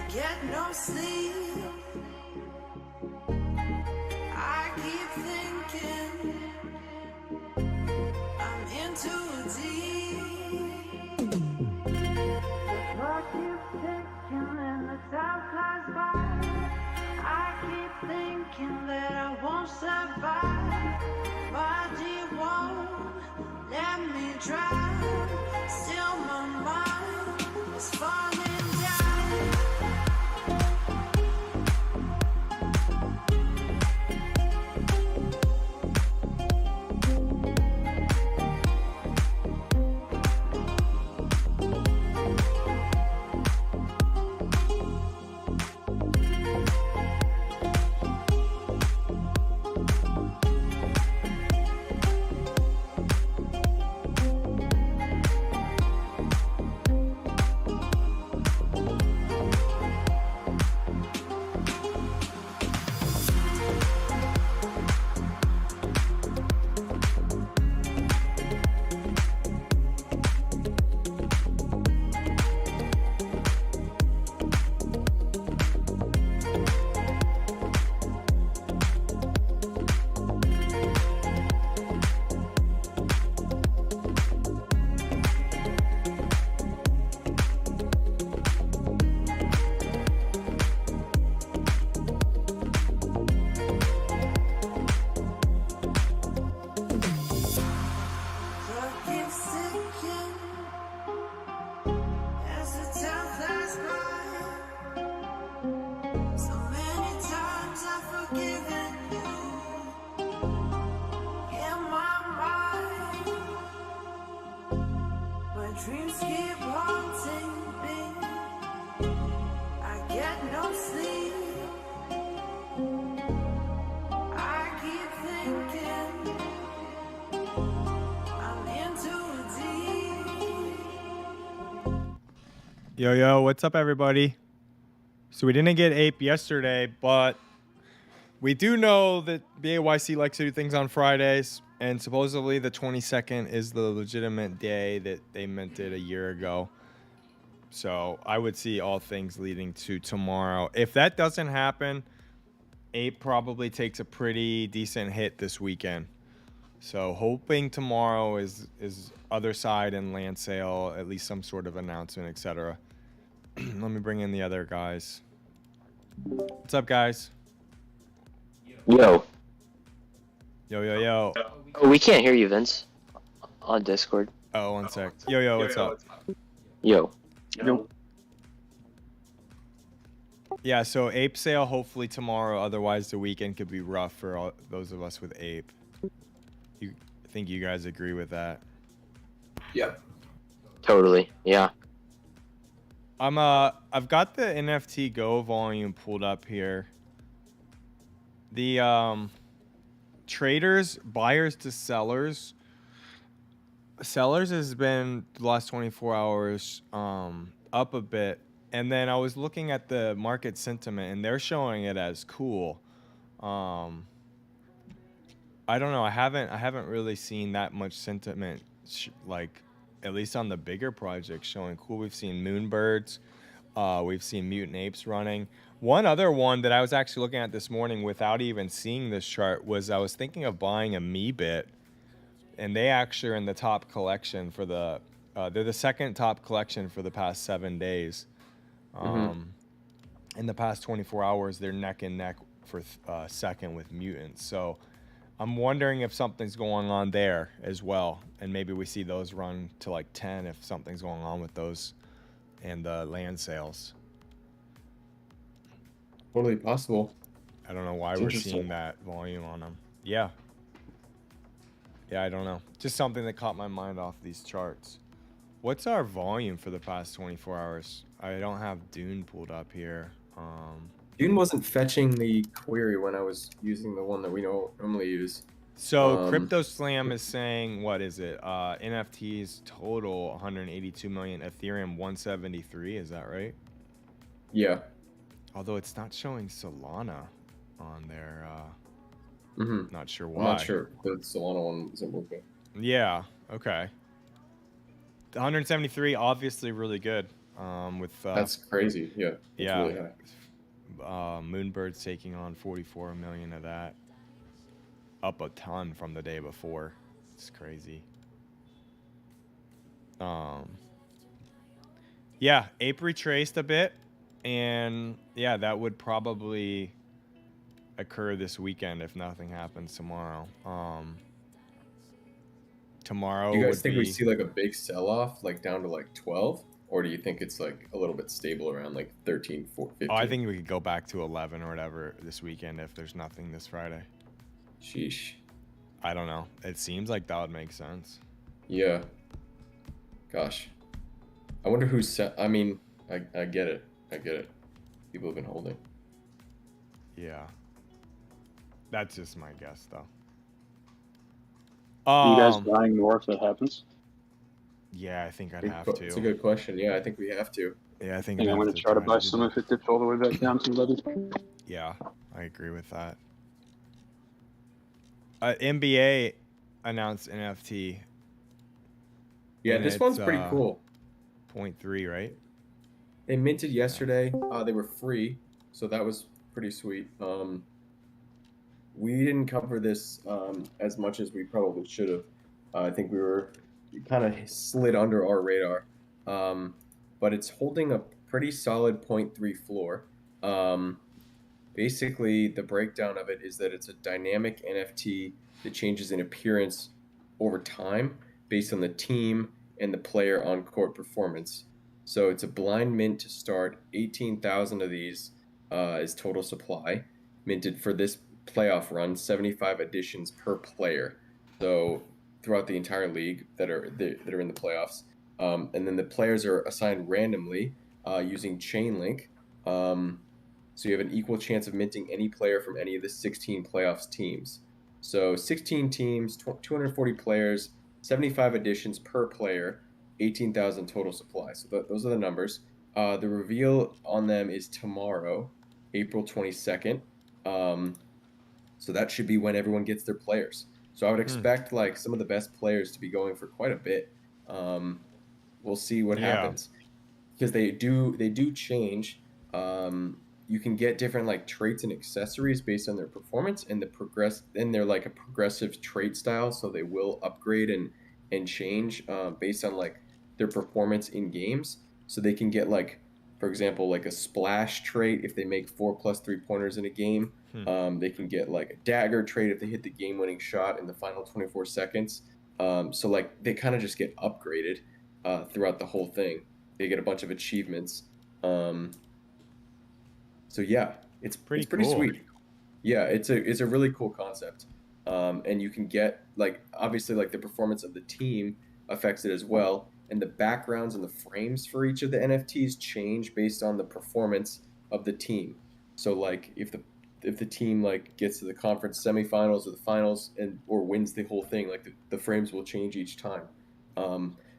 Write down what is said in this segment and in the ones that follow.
get no sleep. I keep thinking I'm in too deep. The clock keeps ticking and the time flies by. I keep thinking that I won't survive. Body won't let me drown. Still my mind is falling down. Dreams keep haunting me. I get no sleep. I keep thinking I'm in too deep. Yo, what's up, everybody? So we didn't get APE yesterday, but we do know that BAYC likes to do things on Fridays, and supposedly the 22nd is the legitimate day that they minted a year ago. So I would see all things leading to tomorrow. If that doesn't happen, APE probably takes a pretty decent hit this weekend. So hoping tomorrow is other side and land sale, at least some sort of announcement, etc. Let me bring in the other guys. What's up, guys? Yo. Yo. Oh, we can't hear you, Vince. On Discord. Oh, one sec. Yo, what's up? Yo. Yeah, so APE sale hopefully tomorrow. Otherwise, the weekend could be rough for all those of us with APE. I think you guys agree with that? Yep. Totally. Yeah. I've got the NFT Go volume pulled up here. The traders, buyers to sellers. Sellers has been the last 24 hours up a bit, and then I was looking at the market sentiment, and they're showing it as cool. I don't know. I haven't really seen that much sentiment like, at least on the bigger projects, showing cool. We've seen Moonbirds, we've seen Mutant Apes running. One other one that I was actually looking at this morning without even seeing this chart was I was thinking of buying a MeBit, and they actually are in the top collection for the they're the second top collection for the past 7 days. In the past 24 hours, they're neck and neck for second with Mutants. So I'm wondering if something's going on there as well, and maybe we see those run to like 10 if something's going on with those and the land sales. Totally possible. I don't know why we're seeing that volume on them. Yeah, I don't know. Just something that caught my mind off these charts. What's our volume for the past 24 hours? I don't have Dune pulled up here. Dune wasn't fetching the query when I was using the one that we normally use. So Crypto Slam is saying, what is it? NFTs total 182 million, Ethereum 173. Is that right? Yeah. Although it's not showing Solana on there. Not sure why. I'm not sure. The Solana one isn't working. Yeah. Okay. The 173, obviously really good. with That's crazy. Yeah, that's yeah, really high. Moonbirds taking on 44 million of that, up a ton from the day before. It's crazy. Yeah, APE retraced a bit, and yeah, that would probably occur this weekend if nothing happens tomorrow. Tomorrow Do you guys would think we be. see like a big sell-off, like down to like 12, or do you think it's like a little bit stable around like 13, 4, Oh, I 15? think we could go back to 11 or whatever this weekend if there's nothing this Friday. Sheesh. I don't know. It seems like that would make sense. Yeah. Gosh. I wonder who's set. I mean, I get it. I get it. People have been holding. Yeah. That's just my guess, though. Are you guys buying more if that happens? Yeah, I think I'd have to. It's a good question. Yeah, I think we have to. Yeah, I think And I'd I'm have going to try to buy some that. if it dips all the way back down to 11. Yeah, I agree with that. NBA announced NFT. Yeah, and this one's pretty cool. 0.3, right? They minted yesterday. They were free, so that was pretty sweet. We didn't cover this as much as we probably should have. I think we were kind of slid under our radar, but it's holding a pretty solid 0.3 floor. Basically, the breakdown of it is that it's a dynamic NFT that changes in appearance over time based on the team and the player on court performance. So it's a blind mint to start. 18,000 of these is total supply, minted for this playoff run. 75 editions per player. So throughout the entire league that are in the playoffs, and then the players are assigned randomly using Chainlink. So you have an equal chance of minting any player from any of the 16 playoffs teams. So 16 teams, 240 players, 75 editions per player, 18,000 total supply. So those are the numbers. The reveal on them is tomorrow, April 22nd. So that should be when everyone gets their players. So I would expect like some of the best players to be going for quite a bit. We'll see what happens, because they do change. You can get different like traits and accessories based on their performance, and they're like a progressive trait style, so they will upgrade and change based on like their performance in games. So they can get like, for example, like a splash trait if they make 4+ 3-pointers in a game. They can get like a dagger trait if they hit the game-winning shot in the final 24 seconds. So like they kind of just get upgraded throughout the whole thing. They get a bunch of achievements. So yeah, it's pretty cool. sweet. Yeah, it's a really cool concept. And you can get like, obviously like the performance of the team affects it as well, and the backgrounds and the frames for each of the NFTs change based on the performance of the team. So like if the team like gets to the conference semifinals or the finals or wins the whole thing, like the frames will change each time.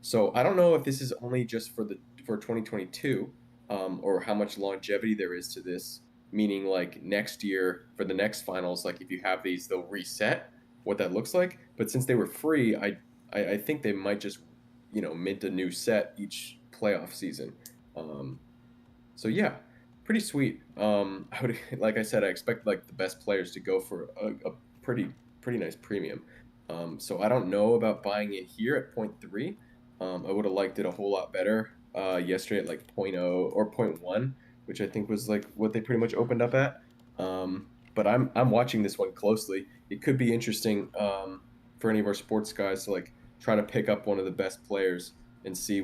So I don't know if this is only just for 2022, or how much longevity there is to this. Meaning like next year for the next finals, like if you have these, they'll reset what that looks like. But since they were free, I think they might just mint a new set each playoff season. So yeah, pretty sweet. I would, like I said, I expect like the best players to go for a pretty nice premium. So I don't know about buying it here at 0.3. I would have liked it a whole lot better yesterday at like 0.0 or 0.1, which I think was like what they pretty much opened up at. But I'm watching this one closely. It could be interesting for any of our sports guys to like try to pick up one of the best players and see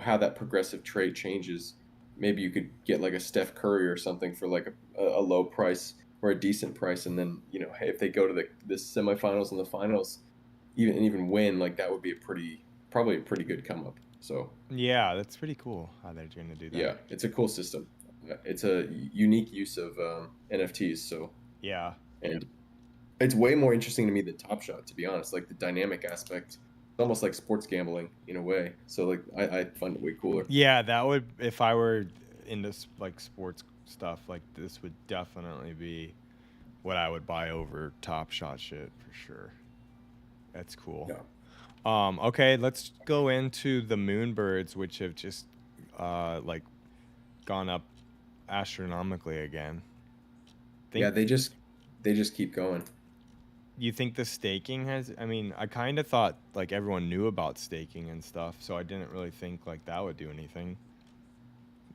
how that progressive trait changes. Maybe you could get like a Steph Curry or something for like a low price or a decent price, and then hey, if they go to the semifinals and the finals, even win, like that would be probably a pretty good come up. So yeah, that's pretty cool how they're going to do that. Yeah, it's a cool system. It's a unique use of NFTs. So yeah, and it's way more interesting to me than Top Shot, to be honest. Like the dynamic aspect, it's almost like sports gambling in a way. So like I find it way cooler. Yeah, that would, if I were into like sports stuff, like this would definitely be what I would buy over Top Shot shit for sure. That's cool. Yeah. Okay, let's go into the Moonbirds, which have just like gone up astronomically again. Yeah, they just keep going. You think the staking has? I mean, I kind of thought like everyone knew about staking and stuff, so I didn't really think like that would do anything.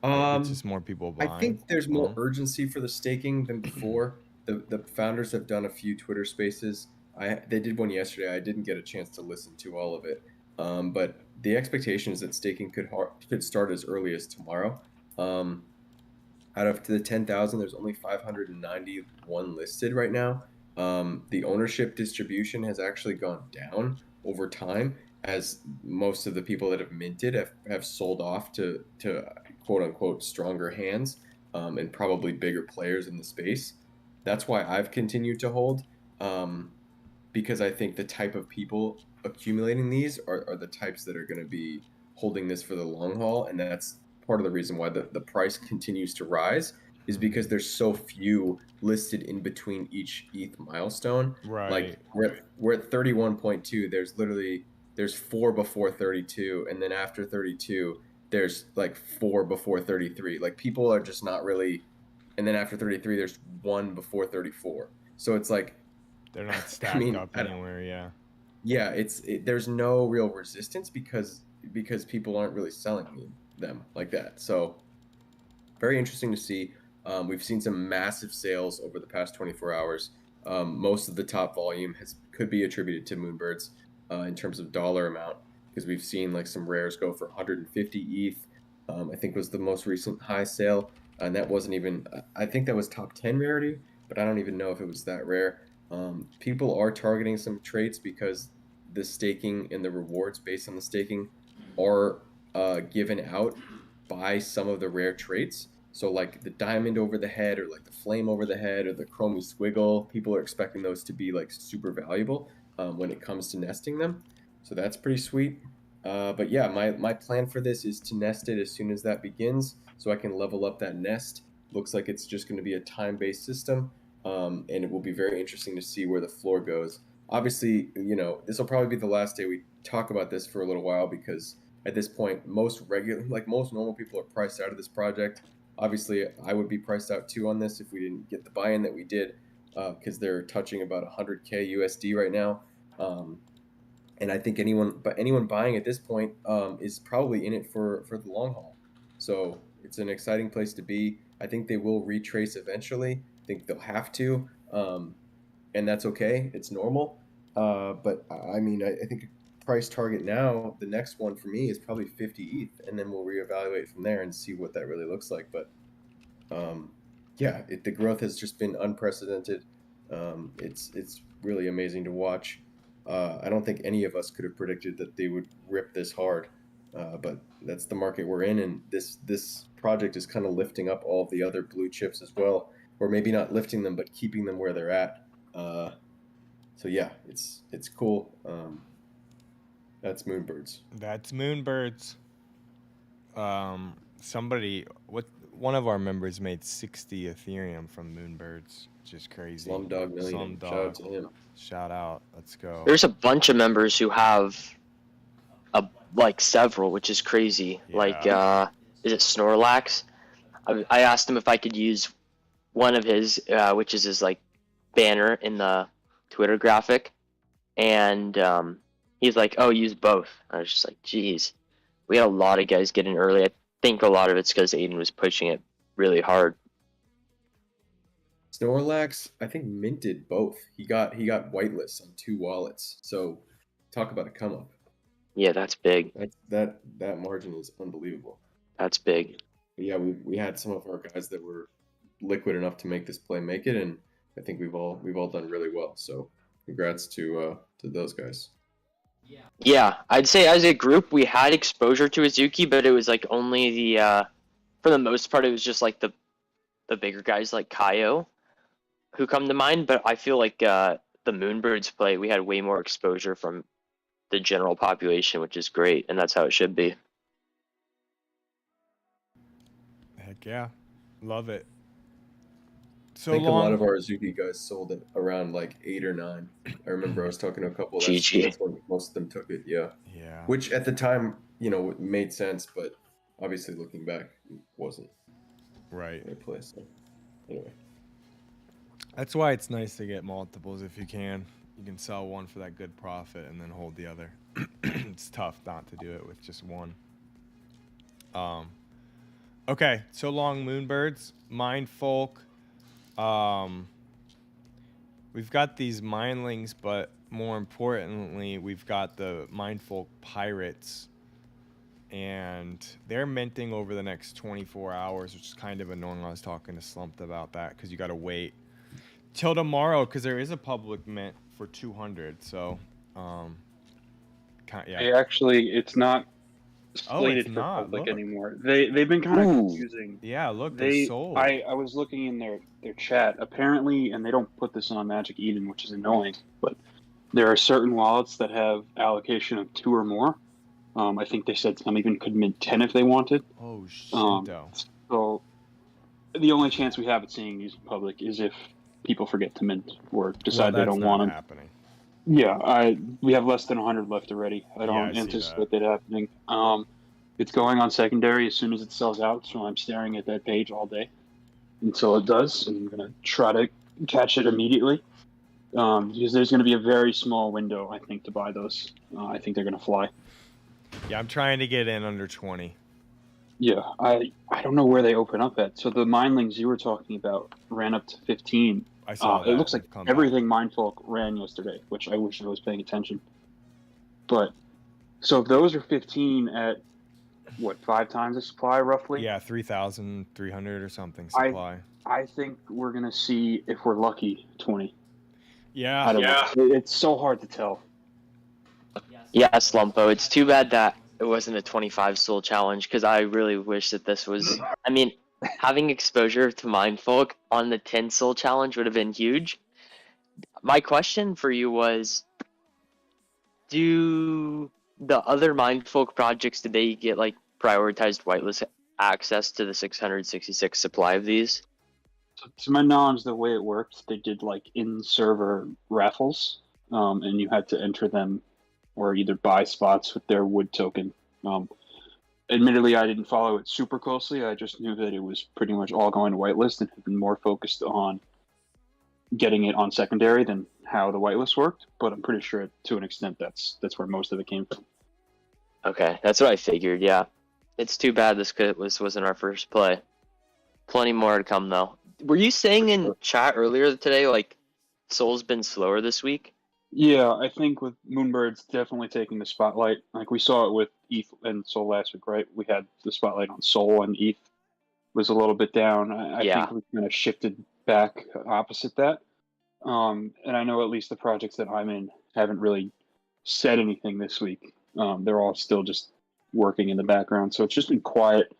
It's just more people I buying. think there's more No? urgency for the staking than before. The founders have done a few Twitter Spaces. They did one yesterday. I didn't get a chance to listen to all of it, but the expectation is that staking could start as early as tomorrow. Out of the 10,000, there's only 591 listed right now. The ownership distribution has actually gone down over time as most of the people that have minted have sold off to quote unquote stronger hands, and probably bigger players in the space. That's why I've continued to hold, because I think the type of people accumulating these are the types that are going to be holding this for the long haul. And that's part of the reason why the price continues to rise, is because there's so few listed in between each ETH milestone. Right. Like we're at 31.2. There's 4 before 32, and then after 32 there's like 4 before 33. Like people are just not really, and then after 33 there's 1 before 34. So it's like They're not I stacked mean, up anywhere. Yeah. yeah, there's no real resistance because people aren't really selling them like that. So very interesting to see. We've seen some massive sales over the past 24 hours. Most of the top volume could be attributed to Moonbirds, in terms of dollar amount, because we've seen like some rares go for 150 ETH. I think was the most recent high sale, and that wasn't even. I think that was top 10 rarity, but I don't even know if it was that rare. People are targeting some traits because the staking and the rewards based on the staking are given out by some of the rare traits. So like the diamond over the head, or like the flame over the head, or the chromey squiggle, people are expecting those to be like super valuable when it comes to nesting them. So that's pretty sweet. But yeah, my plan for this is to nest it as soon as that begins, so I can level up that nest. Looks like it's just going to be a time-based system, and it will be very interesting to see where the floor goes. Obviously, this will probably be the last day we talk about this for a little while, because at this point, most normal people are priced out of this project. Obviously, I would be priced out too on this if we didn't get the buy-in that we did, because they're touching about 100K USD right now. And I think anyone buying at this point is probably in it for the long haul. So it's an exciting place to be. I think they will retrace eventually. I think they'll have to, and that's okay. It's normal. But I mean, I think price target now, the next one for me is probably 50 ETH, and then we'll reevaluate from there and see what that really looks like. But yeah, the growth has just been unprecedented. It's really amazing to watch. I don't think any of us could have predicted that they would rip this hard, but that's the market we're in, and this project is kind of lifting up all of the other blue chips as well, or maybe not lifting them, but keeping them where they're at. So yeah, it's cool. That's Moonbirds. That's Moonbirds. One of our members made 60 Ethereum from Moonbirds, which is crazy. Slumdog Millionaire. Shout out to him. Shout out. Let's go. There's a bunch of members who have several, which is crazy. Yeah. Like, is it Snorlax? I asked him if I could use one of his, which is his like banner in the Twitter graphic, and he's like, "Oh, use both." I was just like, "Geez, we had a lot of guys get in early." I think a lot of it's because Aiden was pushing it really hard. Snorlax, I think, minted both. He got whitelists on 2 wallets. So talk about a come up. Yeah, that's big. That margin is unbelievable. That's big. But yeah, we had some of our guys that were liquid enough to make this play make it, and I think we've all done really well. So congrats to those guys. Yeah, I'd say as a group we had exposure to Azuki, but it was like only the for the most part it was just like the bigger guys like Kaio who come to mind. But I feel like the Moonbirds play, we had way more exposure from the general population, which is great, and that's how it should be. Heck yeah. Love it. I think a lot of our Azuki guys sold it around like 8 or 9. I remember I was talking to a couple. That's when most of them took it. Yeah. Yeah. Which at the time, made sense, but Obviously, looking back, it wasn't Right. a play. So anyway, That's why it's nice to get multiples if you can. You can sell one for that good profit and then hold the other. It's tough not to do it with just one. Okay, so long, Moonbirds, Mindfolk. We've got these mindlings, but more importantly, we've got the Mindfolk pirates, and they're minting over the next 24 hours, which is kind of annoying. I was talking to Slumped about that because you got to wait till tomorrow because there is a public mint for 200. So, yeah. Actually, it's not Oh, it's slated for not. public Look. anymore. They've been kind of Ooh. confusing. Yeah, look, they sold. I was looking in their chat apparently, and they don't put this on Magic Eden, which is annoying. But there are certain wallets that have allocation of 2 or more. I think they said some even could mint 10 if they wanted. Oh, Shinto. So the only chance we have at seeing these in public is if people forget to mint or decide they don't want them. Happening. Yeah, we have less than 100 left already. I don't see anticipate that happening. It's going on secondary as soon as it sells out, so I'm staring at that page all day until it does, and I'm going to try to catch it immediately because there's going to be a very small window, I think, to buy those. I think they're going to fly. Yeah, I'm trying to get in under 20. Yeah, I don't know where they open up at. So the mindlings you were talking about ran up to 15. I saw that. It looks like everything Mindfolk ran yesterday, which I wish I was paying attention. But so if those are 15 at what, 5 times the supply roughly? Yeah, 3,300 or something supply. I think we're gonna see, if we're lucky, 20. Yeah. I don't know. It's so hard to tell. Yeah, Slumpo. It's too bad that it wasn't a 25 soul challenge because I really wish that this was. I mean, having exposure to Mindfolk on the 10 soul challenge would have been huge. My question for you was, do the other Mindfolk projects, did they get like prioritized whitelist access to the 666 supply of these? So to my knowledge, the way it worked, they did like in-server raffles, and you had to enter them or either buy spots with their wood token. Admittedly, I didn't follow it super closely. I just knew that it was pretty much all going to whitelist and had been more focused on getting it on secondary than how the whitelist worked. But I'm pretty sure to an extent that's where most of it came from. Okay, that's what I figured. Yeah, it's too bad this wasn't our first play. Plenty more to come though. Were you saying in chat earlier today like Soul's been slower this week? Yeah, I think with Moonbirds definitely taking the spotlight. Like we saw it with ETH and Soul last week, right? We had the spotlight on Soul and ETH was a little bit down. I think we kind of shifted back opposite that. And I know at least the projects that I'm in haven't really said anything this week. They're all still just working in the background, so it's just been quiet.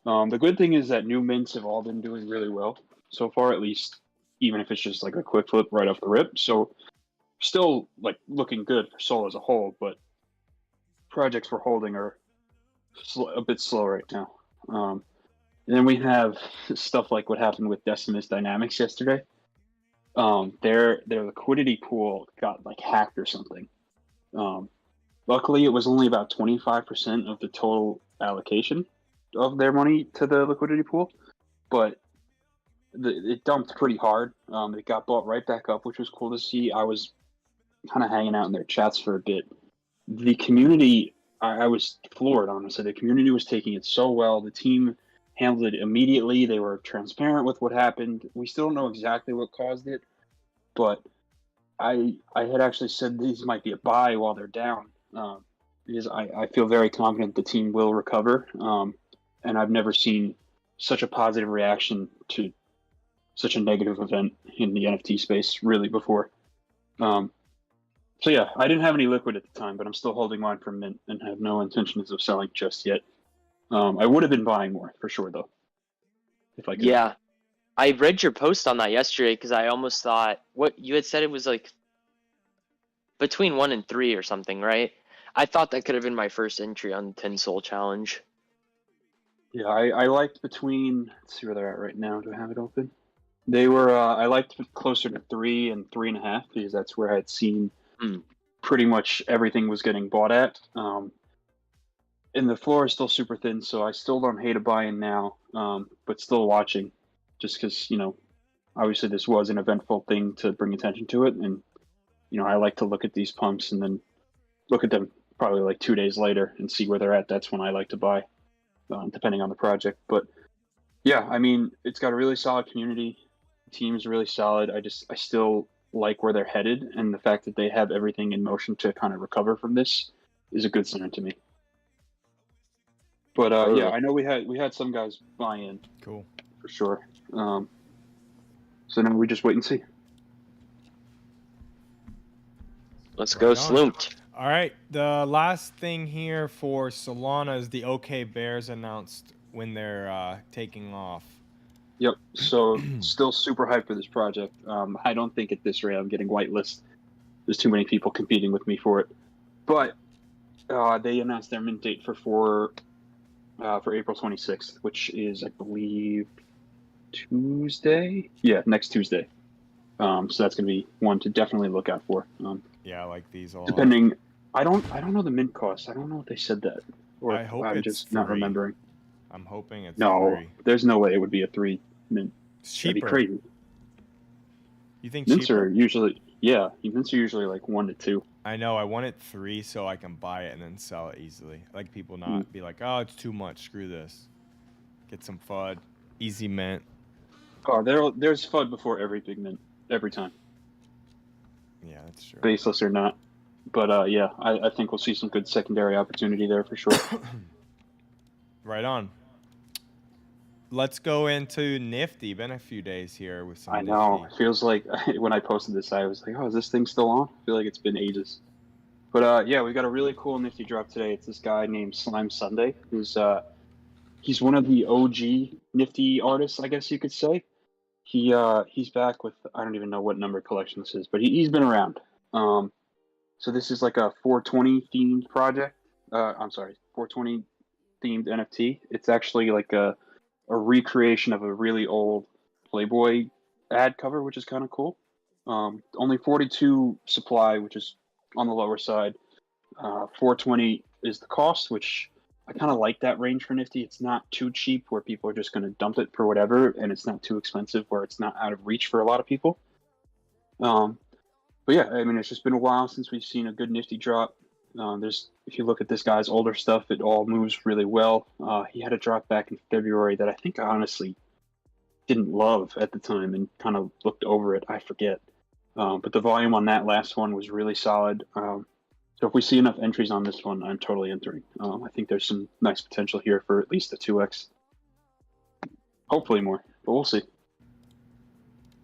The good thing is that new mints have all been doing really well so far, at least, even if it's just like a quick flip right off the rip. So still like looking good for Soul as a whole, but projects we're holding are a bit slow right now. And then we have stuff like what happened with Decimus Dynamics yesterday. Their liquidity pool got like hacked or something. Luckily, it was only about 25% of the total allocation of their money to the liquidity pool, but it dumped pretty hard. It got bought right back up, which was cool to see. I was kind of hanging out in their chats for a bit. The community, I was floored, honestly. The community was taking it so well. The team handled it immediately. They were transparent with what happened. We still don't know exactly what caused it, but I had actually said these might be a buy while they're down, because I feel very confident the team will recover. And I've never seen such a positive reaction to such a negative event in the NFT space really before. So yeah, I didn't have any liquid at the time, but I'm still holding mine for mint and have no intentions of selling just yet. I would have been buying more for sure though, if I could. Yeah, I read your post on that yesterday because I almost thought what you had said it was like between 1 and 3 or something, right? I thought that could have been my first entry on the 10 Soul Challenge. Yeah, I liked between. Let's see where they're at right now. Do I have it open? They were. I liked closer to 3 and 3.5 because that's where I had seen pretty much everything was getting bought at. and the floor is still super thin, so I still don't hate a buy-in now, but still watching, just because obviously this was an eventful thing to bring attention to it, and I like to look at these pumps and then look at them probably like 2 days later and see where they're at. That's when I like to buy, depending on the project. But yeah, I mean, it's got a really solid community. The team's really solid. I still like where they're headed, and the fact that they have everything in motion to kind of recover from this is a good sign to me. But yeah, I know we had some guys buy in. Cool. For sure. So now we just wait and see. Let's go, Sloomped. All right, the last thing here for Solana is the OK Bears announced when they're taking off. Yep. So still super hyped for this project. I don't think at this rate I'm getting whitelist. There's too many people competing with me for it. But they announced their mint date for April 26th, which is, I believe, Tuesday. Yeah, next Tuesday. So that's going to be one to definitely look out for. Yeah, I like these all. Depending, I don't know the mint cost. I don't know if they said that, or I hope I'm it's just not 3. remembering. I'm hoping it's No, 3. there's no way it would be a 3 mint. It's That'd be cheaper. crazy. You think Mints cheaper? are usually mints are usually like 1 to 2. I know. I want it 3 so I can buy it and then sell it easily. I like people not be like, oh, it's too much. Screw this. Get some FUD. Easy mint. Oh, there's FUD before every big mint every time, Yeah, that's true. baseless or not. But yeah, I think we'll see some good secondary opportunity there for sure. Right on. Let's go into Nifty. Been a few days here with some I know. Nifty. It feels like when I posted this, I was like, oh, is this thing still on? I feel like it's been ages. But yeah, we got a really cool Nifty drop today. It's this guy named Slime Sunday, who's he's one of the OG Nifty artists, I guess you could say. He's back with, I don't even know what number collection this is, but he's been around. So this is like a 420 themed project. I'm sorry, 420 themed NFT. It's actually like a recreation of a really old Playboy ad cover, which is kind of cool. Only 42 supply, which is on the lower side. 420 is the cost, which I kind of like that range for Nifty. It's not too cheap where people are just going to dump it for whatever, and it's not too expensive where it's not out of reach for a lot of people. But yeah, I mean, it's just been a while since we've seen a good Nifty drop. If you look at this guy's older stuff, it all moves really well. He had a drop back in February that I think I honestly didn't love at the time and kind of looked over it. I forget. But the volume on that last one was really solid. So if we see enough entries on this one, I'm totally entering. I think there's some nice potential here for at least a 2x. Hopefully more, but we'll see.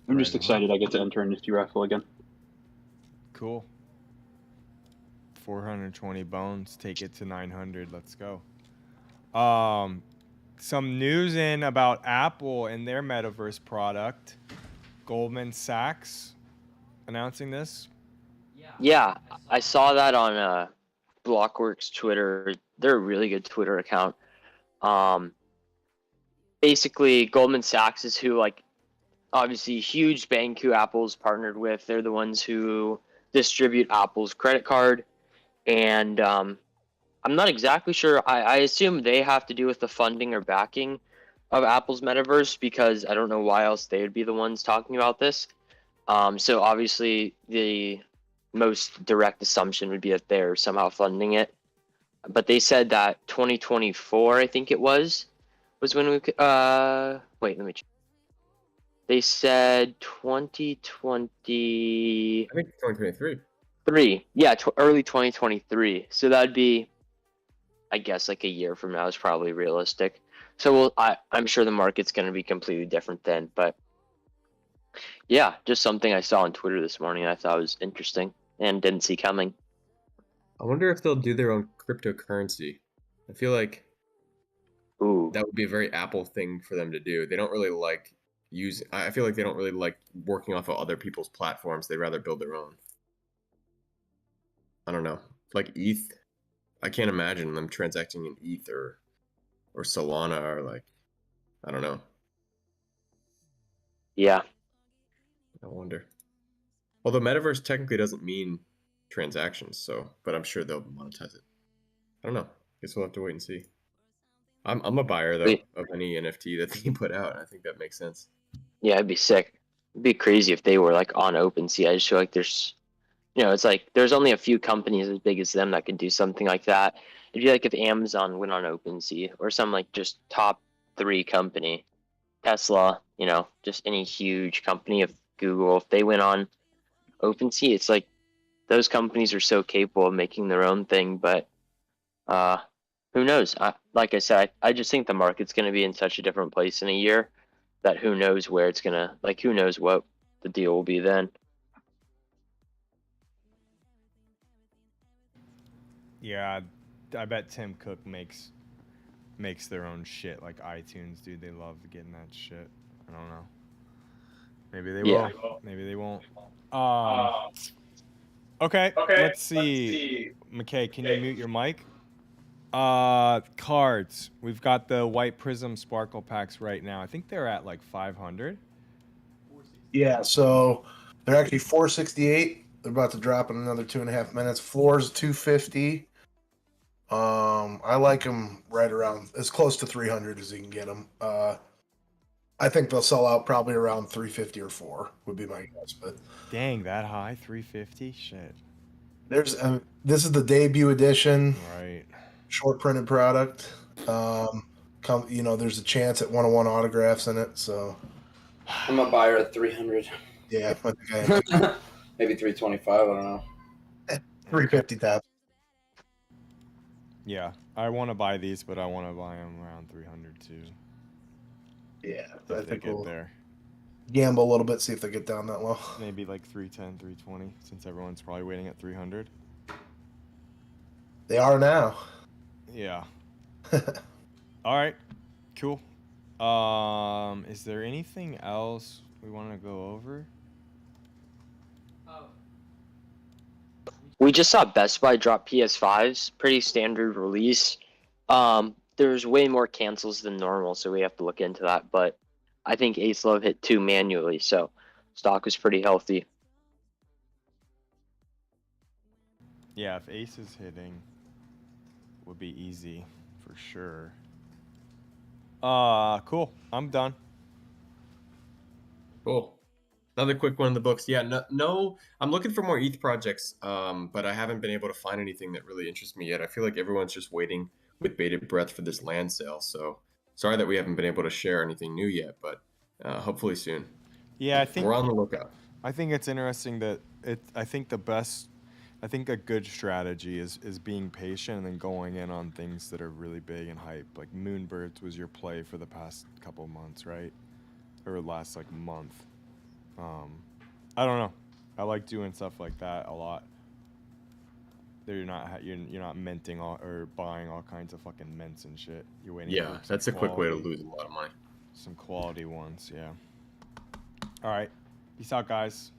I'm just excited I get to enter a Nifty raffle again. Cool. 420 bones. Take it to 900. Let's go. Some news in about Apple and their metaverse product. Goldman Sachs announcing this. Yeah, I saw that on Blockworks Twitter. They're a really good Twitter account. Basically, Goldman Sachs is who, like, obviously huge bank who Apple's partnered with. They're the ones who distribute Apple's credit card. And I'm not exactly sure. I assume they have to do with the funding or backing of Apple's metaverse, because I don't know why else they would be the ones talking about this. So obviously the most direct assumption would be that they're somehow funding it. But they said that 2024, I think it was when we could, wait, let me check. They said 2020. I think 2023. Yeah, early 2023. So that'd be, I guess, like a year from now is probably realistic. So I'm sure the market's going to be completely different then. But yeah, just something I saw on Twitter this morning I thought was interesting and didn't see coming. I wonder if they'll do their own cryptocurrency. I feel like that would be a very Apple thing for them to do. They don't really like I feel like they don't really like working off of other people's platforms. They'd rather build their own. I don't know. Like ETH, I can't imagine them transacting in ETH or Solana or, like, I don't know. Yeah. I wonder. Although metaverse technically doesn't mean transactions, but I'm sure they'll monetize it. I don't know. Guess we'll have to wait and see. I'm a buyer though of any NFT that they put out. I think that makes sense. Yeah, it'd be sick. It'd be crazy if they were like on OpenSea. I just feel like there's, it's like there's only a few companies as big as them that could do something like that. It'd be like if Amazon went on OpenSea or some like just top 3 company, Tesla, just any huge company of Google. If they went on OpenSea, it's like those companies are so capable of making their own thing, but who knows? Like I said, I just think the market's going to be in such a different place in a year that who knows where it's going to, like, who knows what the deal will be then. Yeah, I bet Tim Cook makes their own shit like iTunes, dude. They love getting that shit. I don't know. Maybe they will. Maybe they won't. Okay, let's see. McKay, can you mute your mic? Cards. We've got the White Prism Sparkle packs right now. I think they're at like 500. Yeah, so they're actually 468. They're about to drop in another 2.5 minutes. Floor's 250. I like them right around as close to 300 as you can get them. I think they'll sell out probably around 350 or 4 would be my guess. But dang, that high, 350. Shit. There's this is the debut edition, right? Short printed product. There's a chance at 101 autographs in it. So I'm a buyer at 300. Yeah, maybe 325. I don't know. 350 tab. Yeah, I want to buy these, but I want to buy them around 300 too. Yeah, I think we'll there. Gamble a little bit, see if they get down that low. Maybe like 310, 320, since everyone's probably waiting at 300. They are now. Yeah. All right. Cool. Is there anything else we want to go over? We just saw Best Buy drop PS5s, pretty standard release. There's way more cancels than normal, so we have to look into that. But I think Ace Love hit 2 manually, so stock was pretty healthy. Yeah, if Ace is hitting, would be easy for sure. Cool. I'm done. Cool. Another quick one in the books. Yeah, no, I'm looking for more ETH projects, but I haven't been able to find anything that really interests me yet. I feel like everyone's just waiting with bated breath for this land sale. So sorry that we haven't been able to share anything new yet, but hopefully soon. Yeah, I think we're on the lookout. I think it's interesting that I think a good strategy is being patient and then going in on things that are really big and hype. Like Moonbirds was your play for the past couple months, right? Or last like month. I don't know. I like doing stuff like that a lot. You're not minting or buying all kinds of fucking mints and shit. You're waiting. Yeah, that's a quick way to lose a lot of money. Some quality ones, yeah. All right. Peace out, guys.